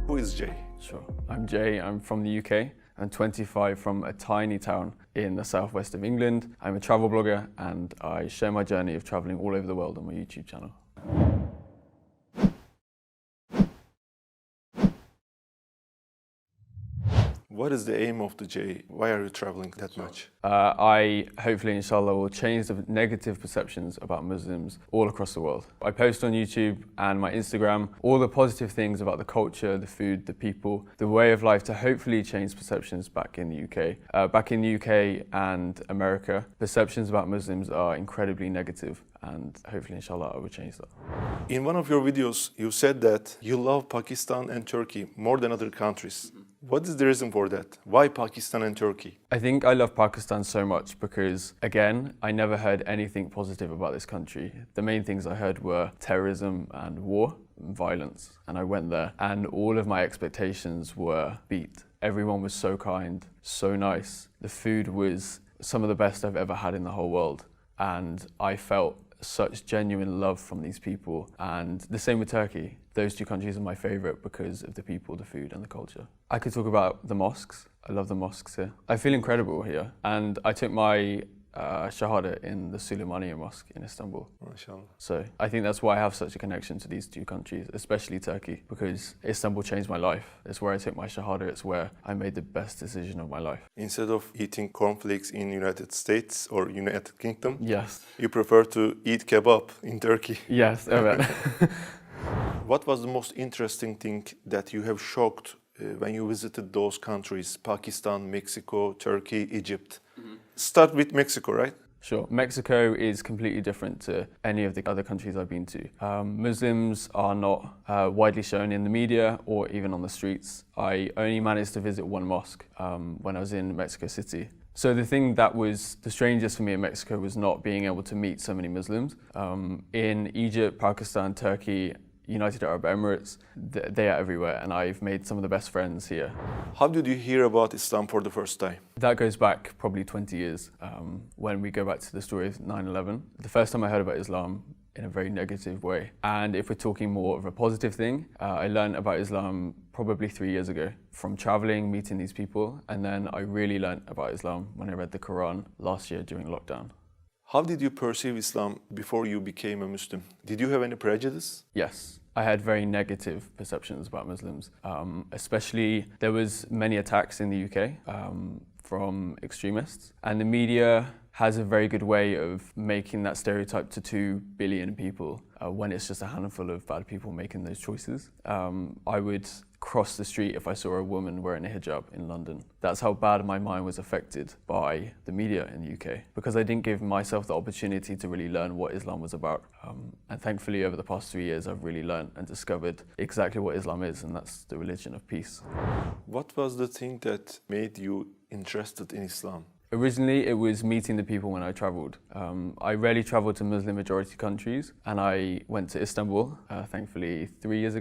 Who is Jay? Sure. I'm Jay, I'm from the UK. I'm 25 from a tiny town in the southwest of England. I'm a travel blogger and I share my journey of traveling all over the world on my YouTube channel. What is the aim of the Jay? Why are you traveling that much? I hopefully, inshallah, will change the negative perceptions about Muslims all across the world. I post on YouTube and my Instagram all the positive things about the culture, the food, the people, the way of life to hopefully change perceptions back in the UK. Back in the UK and America, perceptions about Muslims are incredibly negative and hopefully, inshallah, I will change that. In one of your videos, you said that you love Pakistan and Turkey more than other countries. What is the reason for that? Why Pakistan and Turkey? I think I love Pakistan so much because, again, I never heard anything positive about this country. The main things I heard were terrorism and war and violence. And I went there and all of my expectations were beat. Everyone was so kind, so nice. The food was some of the best I've ever had in the whole world. And I felt such genuine love from these people. And the same with Turkey. Those two countries are my favorite because of the people, the food and the culture. I could talk about the mosques. I love the mosques here. I feel incredible here. And I took my Shahada in the Süleymaniye Mosque in Istanbul. MashaAllah. So I think that's why I have such a connection to these two countries, especially Turkey, because Istanbul changed my life. It's where I took my Shahada, it's where I made the best decision of my life. Instead of eating cornflakes in United States or United Kingdom, Yes. you prefer to eat kebab in Turkey. Yes, I bet. What was the most interesting thing that you have shocked when you visited those countries, Pakistan, Mexico, Turkey, Egypt? Start with Mexico, right? Sure. Mexico is completely different to any of the other countries I've been to. Muslims are not widely shown in the media or even on the streets. I only managed to visit one mosque when I was in Mexico City. So the thing that was the strangest for me in Mexico was not being able to meet so many Muslims. In Egypt, Pakistan, Turkey, United Arab Emirates, they are everywhere and I've made some of the best friends here. How did you hear about Islam for the first time? That goes back probably 20 years when we go back to the story of 9/11. The first time I heard about Islam in a very negative way. And if we're talking more of a positive thing, I learned about Islam probably 3 years ago from traveling, meeting these people. And then I really learned about Islam when I read the Quran last year during lockdown. How did you perceive Islam before you became a Muslim? Did you have any prejudice? Yes, I had very negative perceptions about Muslims. Especially, there was many attacks in the UK from extremists. And the media has a very good way of making that stereotype to 2 billion people when it's just a handful of bad people making those choices. I would cross the street if I saw a woman wearing a hijab in London. That's how bad my mind was affected by the media in the UK because I didn't give myself the opportunity to really learn what Islam was about. And thankfully over the past 3 years I've really learned and discovered exactly what Islam is, and that's the religion of peace. What was the thing that made you interested in Islam? Originally, it was meeting the people when I travelled. I rarely travelled to Muslim majority countries and I went to Istanbul, thankfully 4 years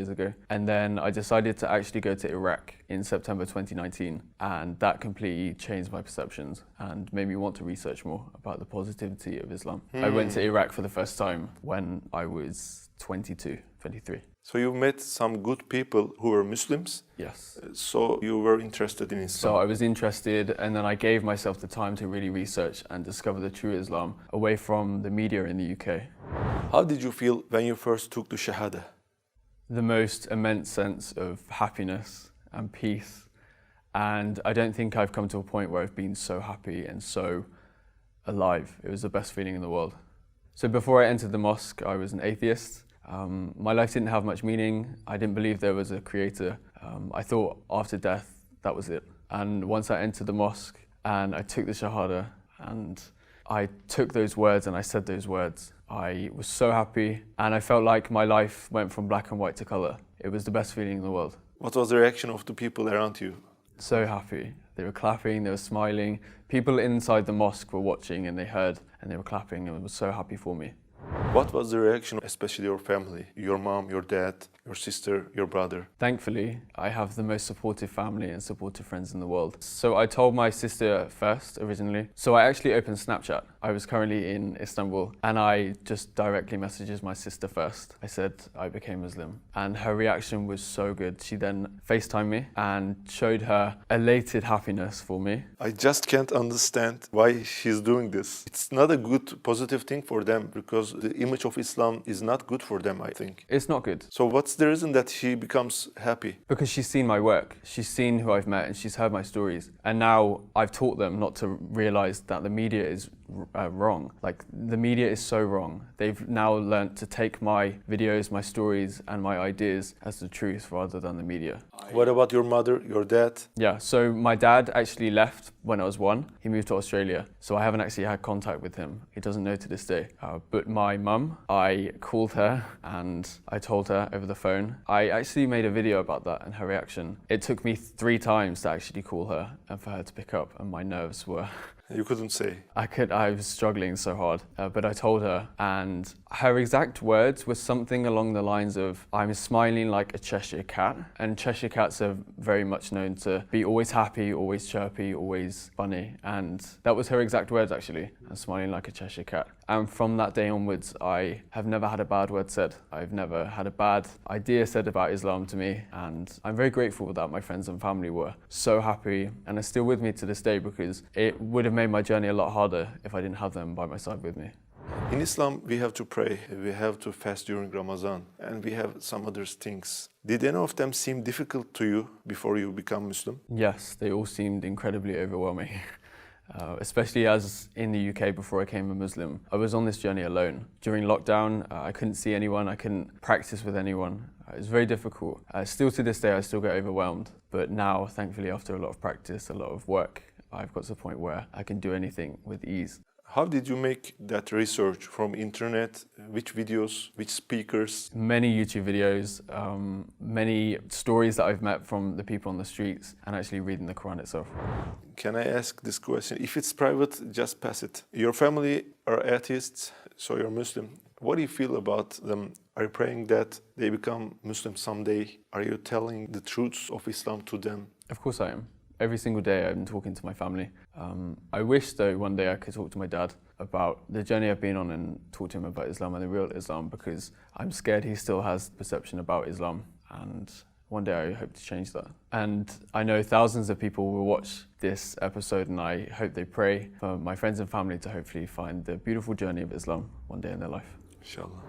ago. And then I decided to actually go to Iraq in September 2019 and that completely changed my perceptions and made me want to research more about the positivity of Islam. I went to Iraq for the first time when I was 22, 23. So you met some good people who were Muslims? Yes. So you were interested in Islam? So I was interested and then I gave myself the time to really research and discover the true Islam away from the media in the UK. How did you feel when you first took the Shahada? The most immense sense of happiness and peace. And I don't think I've come to a point where I've been so happy and so alive. It was the best feeling in the world. So before I entered the mosque, I was an atheist. My life didn't have much meaning. I didn't believe there was a creator. I thought after death, that was it. And once I entered the mosque and I took the Shahada and I took those words and I said those words, I was so happy and I felt like my life went from black and white to color. It was the best feeling in the world. What was the reaction of the people around you? So happy. They were clapping, they were smiling. People inside the mosque were watching and they heard and they were clapping and were so happy for me. What was the reaction, especially your family, your mom, your dad, your sister, your brother? Thankfully, I have the most supportive family and supportive friends in the world. So I told my sister first, originally. So I actually opened Snapchat. I was currently in Istanbul and I just directly messaged my sister first. I said I became Muslim and her reaction was so good. She then FaceTimed me and showed her elated happiness for me. I just can't understand why she's doing this. It's not a good, positive thing for them because the image of Islam is not good for them, I think. It's not good. So what's the reason that she becomes happy? Because she's seen my work, she's seen who I've met and she's heard my stories. And now I've taught them not to realise that the media is wrong. Like, the media is so wrong. They've now learnt to take my videos, my stories and my ideas as the truth rather than the media. What about your mother, your dad? Yeah, so my dad actually left when I was 1. He moved to Australia, so I haven't actually had contact with him. He doesn't know to this day. But my mum, I called her and I told her over the phone. I actually made a video about that and her reaction. It took me 3 times to actually call her and for her to pick up, and my nerves were... You couldn't say. I was struggling so hard, but I told her, and her exact words were something along the lines of, I'm smiling like a Cheshire cat, and Cheshire cats are very much known to be always happy, always chirpy, always funny, and that was her exact words actually, I'm smiling like a Cheshire cat. And from that day onwards, I have never had a bad word said. I've never had a bad idea said about Islam to me, and I'm very grateful that my friends and family were so happy and are still with me to this day, because it would have made my journey a lot harder if I didn't have them by my side with me. In Islam, we have to pray, we have to fast during Ramadan, and we have some other things. Did any of them seem difficult to you before you become Muslim? Yes, they all seemed incredibly overwhelming. Especially as in the UK before I became a Muslim, I was on this journey alone. During lockdown, I couldn't see anyone, I couldn't practice with anyone. It was very difficult. Still to this day, I still get overwhelmed. But now, thankfully, after a lot of practice, a lot of work, I've got to the point where I can do anything with ease. How did you make that research? From internet? Which videos? Which speakers? Many YouTube videos, many stories that I've met from the people on the streets, and actually reading the Quran itself. Can I ask this question? If it's private, just pass it. Your family are atheists, so you're Muslim. What do you feel about them? Are you praying that they become Muslim someday? Are you telling the truths of Islam to them? Of course I am. Every single day I'm talking to my family. I wish though one day I could talk to my dad about the journey I've been on and talk to him about Islam and the real Islam, because I'm scared he still has perception about Islam, and one day I hope to change that. And I know thousands of people will watch this episode, and I hope they pray for my friends and family to hopefully find the beautiful journey of Islam one day in their life. Inshallah.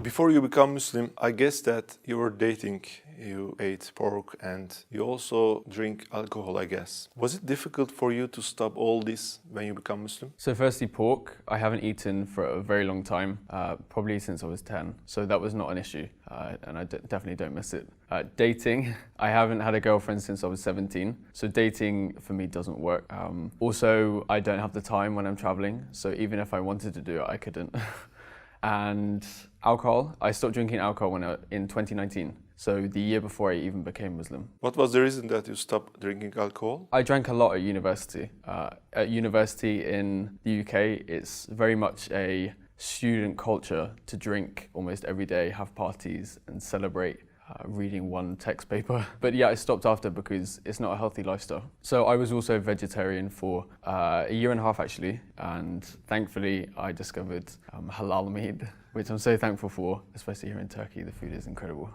Before you become Muslim, I guess that you were dating, you ate pork, and you also drink alcohol, I guess. Was it difficult for you to stop all this when you become Muslim? So firstly, pork, I haven't eaten for a very long time, probably since I was 10. So that was not an issue, and I definitely don't miss it. Dating, I haven't had a girlfriend since I was 17. So dating for me doesn't work. Also, I don't have the time when I'm traveling. So even if I wanted to do it, I couldn't. And alcohol, I stopped drinking alcohol in 2019, so the year before I even became Muslim. What was the reason that you stopped drinking alcohol? I drank a lot at university. At university in the UK, it's very much a student culture to drink almost every day, have parties and celebrate reading one text paper. But yeah, I stopped after because it's not a healthy lifestyle. So I was also vegetarian for a year and a half actually, and thankfully I discovered halal meat, which I'm so thankful for, especially here in Turkey. The food is incredible.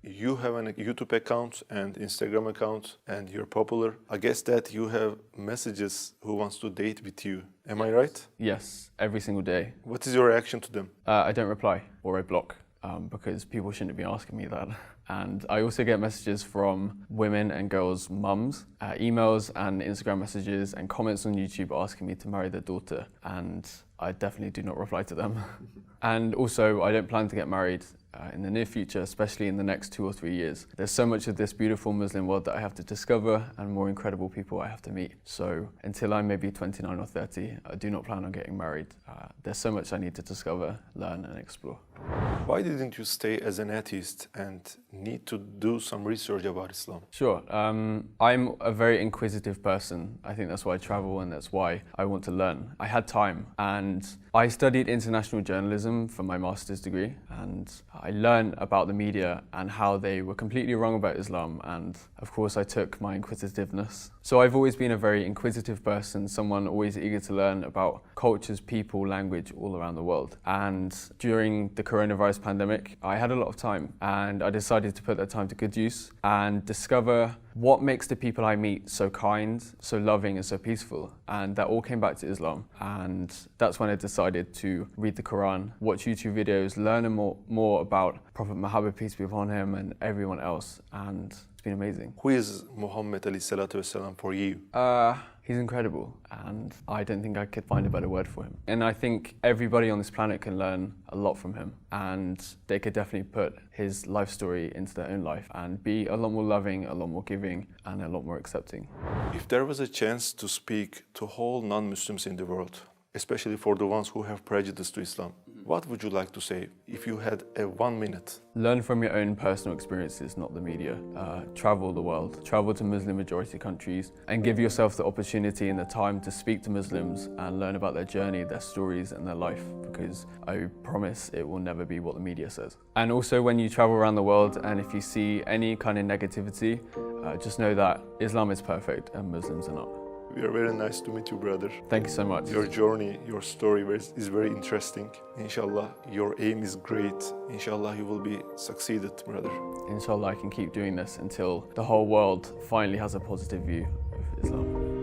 You have a YouTube account and Instagram account, and you're popular. I guess that you have messages who wants to date with you. Am I right? Yes, every single day. What is your reaction to them? I don't reply, or I block, because people shouldn't be asking me that. And I also get messages from women and girls' mums, emails and Instagram messages and comments on YouTube asking me to marry their daughter, and I definitely do not reply to them. And also, I don't plan to get married in the near future, especially in the next 2 or 3 years. There's so much of this beautiful Muslim world that I have to discover and more incredible people I have to meet. So until I'm maybe 29 or 30, I do not plan on getting married. There's so much I need to discover, learn and explore. Why didn't you stay as an atheist and need to do some research about Islam? Sure. I'm a very inquisitive person. I think that's why I travel and that's why I want to learn. I had time and I studied international journalism for my master's degree, and I learned about the media and how they were completely wrong about Islam, and of course I took my inquisitiveness. So I've always been a very inquisitive person, someone always eager to learn about cultures, people, language all around the world. And during the coronavirus pandemic, I had a lot of time and I decided to put that time to good use and discover what makes the people I meet so kind, so loving and so peaceful. And that all came back to Islam. And that's when I decided to read the Quran, watch YouTube videos, learn more about Prophet Muhammad, peace be upon him, and everyone else. And it's been amazing. Who is Muhammad alayhi salatu wasalam for you? He's incredible, and I don't think I could find a better word for him. And I think everybody on this planet can learn a lot from him, and they could definitely put his life story into their own life and be a lot more loving, a lot more giving, and a lot more accepting. If there was a chance to speak to all non-Muslims in the world, especially for the ones who have prejudice to Islam, what would you like to say if you had a 1 minute? Learn from your own personal experiences, not the media. Travel the world, travel to Muslim majority countries, and give yourself the opportunity and the time to speak to Muslims and learn about their journey, their stories and their life, because I promise it will never be what the media says. And also when you travel around the world and if you see any kind of negativity, just know that Islam is perfect and Muslims are not. We are very nice to meet you, brother. Thank you so much. Your journey, your story is very interesting. Inshallah, your aim is great. Inshallah, you will be succeeded, brother. Inshallah, I can keep doing this until the whole world finally has a positive view of Islam.